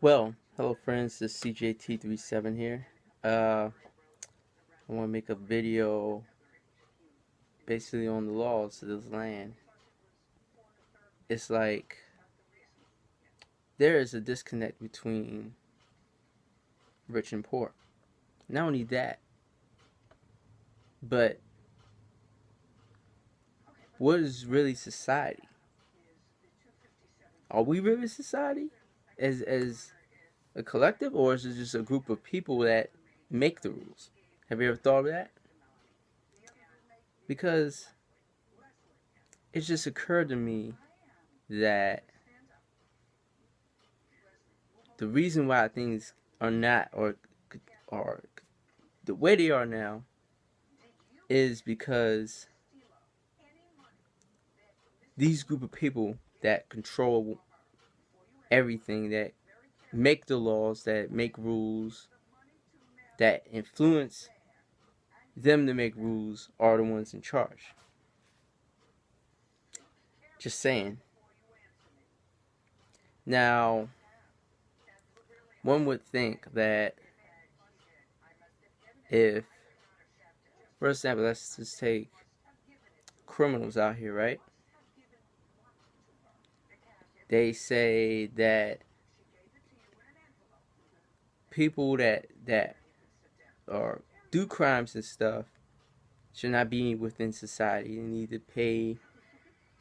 Well, hello friends, this is CJT37 here. I want to make a video basically on the laws of this land. It's like there is a disconnect between rich and poor. Not only that, but what is really society? Are we really society as a collective, or is it just a group of people that make the rules? Have you ever thought of that? Because it just occurred to me that the reason why things are not or the way they are now is because these group of people that control everything, that make the laws, that make rules, that influence them to make rules, are the ones in charge. Just saying. Now, one would think that if, for example, let's just take criminals out here, right? They say that people that or do crimes and stuff should not be within society. They need to pay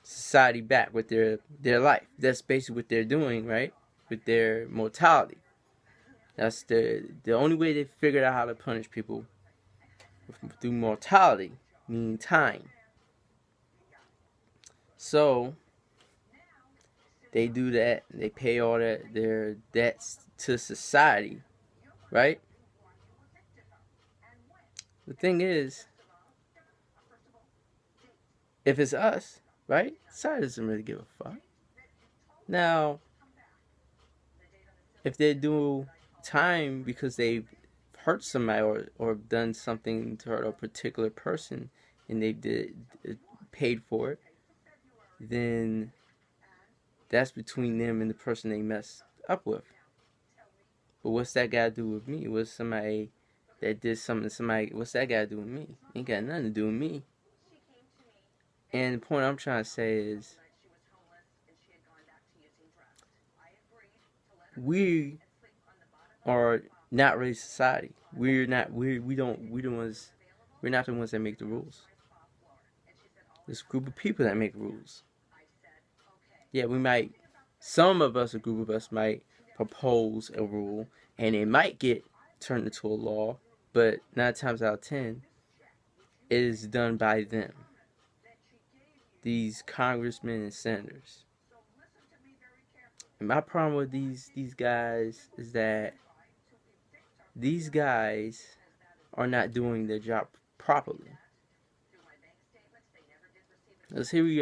society back with their life. That's basically what they're doing, right? With their mortality. That's the only way they figured out how to punish people through mortality, meaning time. So they do that. They pay all their debts to society, right? The thing is, if it's us, right? Society doesn't really give a fuck. Now, if they do time because they've hurt somebody or done something to hurt a particular person and they paid for it, then that's between them and the person they messed up with. But what's that got to do with me? What's somebody that did something to somebody, what's that got to do with me? Ain't got nothing to do with me. And the point I'm trying to say is, we are not really society. We're not we don't we the ones we're not the ones that make the rules. There's a group of people that make rules. Yeah, we might, some of us, a group of us might propose a rule and it might get turned into a law, but 9 times out of 10 it is done by them, these congressmen and senators. And my problem with these guys is that these guys are not doing their job properly. Because here we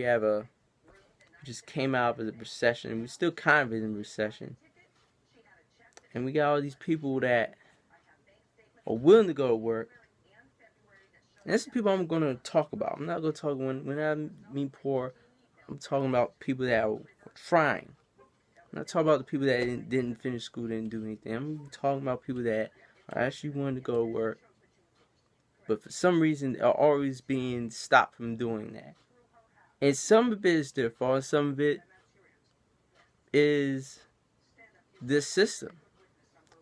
have a just came out of the recession, and we're still kind of in a recession. And we got all these people that are willing to go to work. And that's the people I'm going to talk about. I'm not going to talk, when I mean poor, I'm talking about people that are trying. I'm not talking about the people that didn't finish school, didn't do anything. I'm talking about people that are actually willing to go to work, but for some reason are always being stopped from doing that. And some of it is their fault, some of it is this system.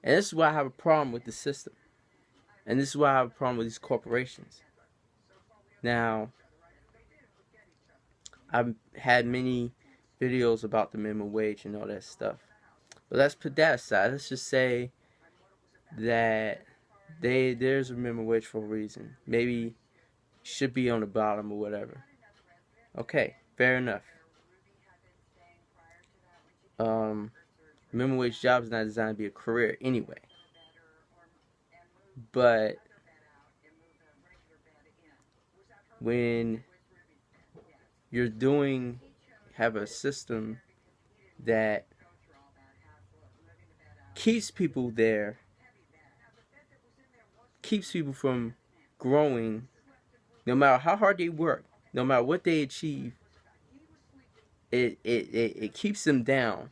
And this is why I have a problem with the system. And this is why I have a problem with these corporations. Now, I've had many videos about the minimum wage and all that stuff. But let's put that aside. Let's just say that there's a minimum wage for a reason. Maybe should be on the bottom or whatever. Okay, fair enough. Minimum wage job is not designed to be a career anyway. But when you're have a system that keeps people there, keeps people from growing, no matter how hard they work, no matter what they achieve, it keeps them down.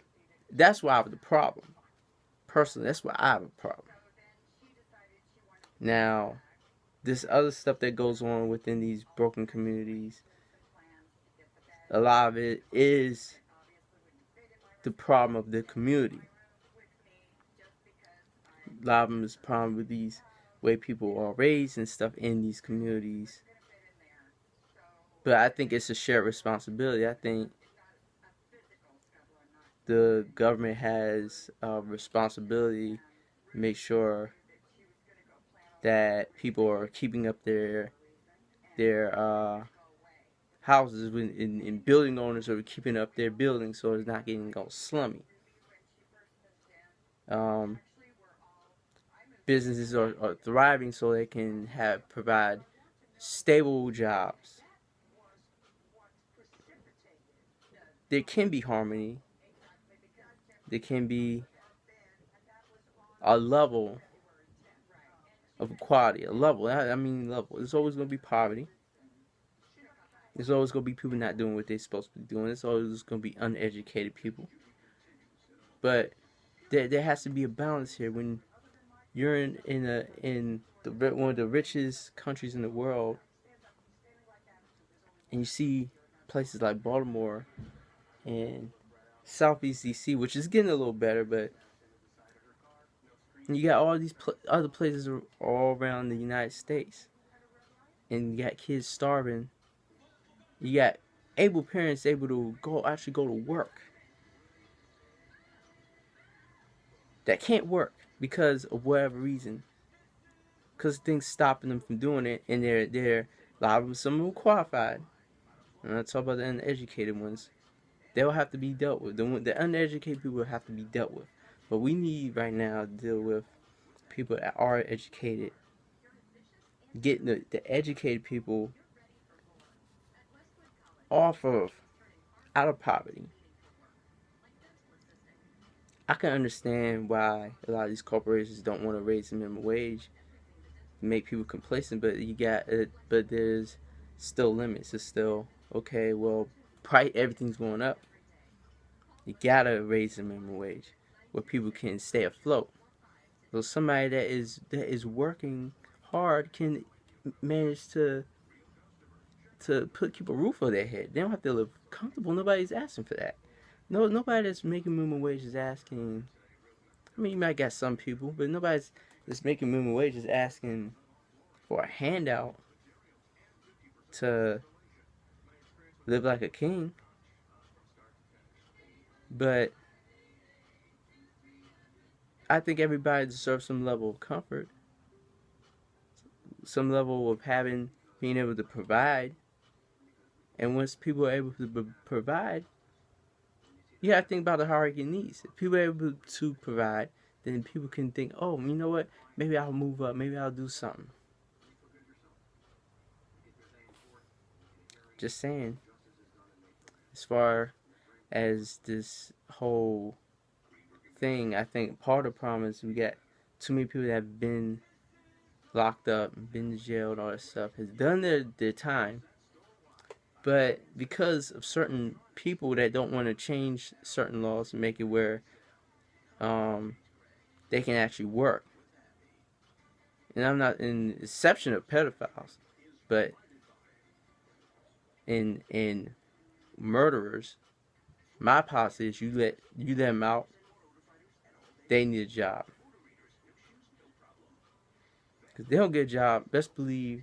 That's why I have the problem. Personally, that's why I have a problem. Now, this other stuff that goes on within these broken communities, a lot of it is the problem of the community. A lot of them is the problem with these way people are raised and stuff in these communities. But I think it's a shared responsibility. I think the government has a responsibility to make sure that people are keeping up their houses in building owners are keeping up their buildings so it's not getting all slummy. Um, Businesses are thriving so they can provide stable jobs. There can be harmony. There can be a level of equality, a level. I mean level. There's always going to be poverty. There's always going to be people not doing what they're supposed to be doing. There's always going to be uneducated people. But there has to be a balance here. When you're in one of the richest countries in the world, and you see places like Baltimore and Southeast DC, which is getting a little better, but you got all these other places all around the United States, and you got kids starving. You got able parents able to actually go to work that can't work because of whatever reason, because things stopping them from doing it, and they're a lot of them, some of them qualified. I'm not talking about the uneducated ones. They'll have to be dealt with. The uneducated people have to be dealt with. But we need right now to deal with people that are educated. Getting the educated people out of poverty. I can understand why a lot of these corporations don't want to raise the minimum wage, make people complacent, but but there's still limits. It's still okay. Well, everything's going up. You gotta raise the minimum wage where people can stay afloat. So somebody that is working hard can manage to keep a roof over their head. They don't have to live comfortable. Nobody's asking for that. No, nobody that's making minimum wage is asking. I mean, you might get some people, but nobody's that's making minimum wage is asking for a handout to live like a king. But I think everybody deserves some level of comfort, some level of being able to provide. And once people are able to provide, you gotta think about the hierarchy of needs. If people are able to provide, then people can think, oh, you know what? Maybe I'll move up. Maybe I'll do something. Just saying. As far as this whole thing, I think part of the problem is we got too many people that have been locked up, been to jail, and all that stuff, has done their time. But because of certain people that don't want to change certain laws and make it where they can actually work. And I'm not in exception of pedophiles, but in murderers, my policy is you let them out. They need a job. Cause they don't get a job, best believe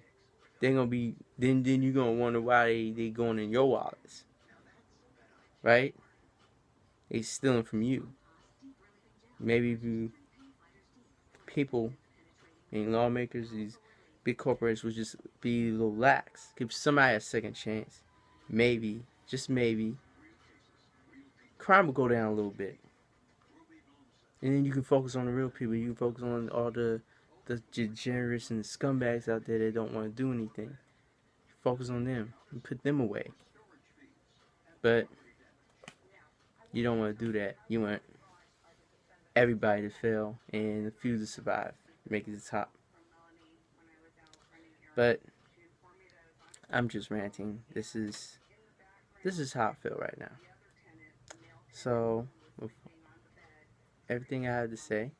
they're gonna be. Then you're gonna wonder why they going in your wallets, right? They stealing from you. Maybe if people and lawmakers, these big corporations would just be a little lax, give somebody a second chance. Maybe, just maybe, crime will go down a little bit. And then you can focus on the real people. You can focus on all the degenerates and the scumbags out there that don't want to do anything. Focus on them and put them away. But you don't want to do that. You want everybody to fail and the few to survive, make it to the top. But I'm just ranting. This is how I feel right now. So everything I have to say.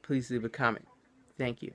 Please leave a comment. Thank you.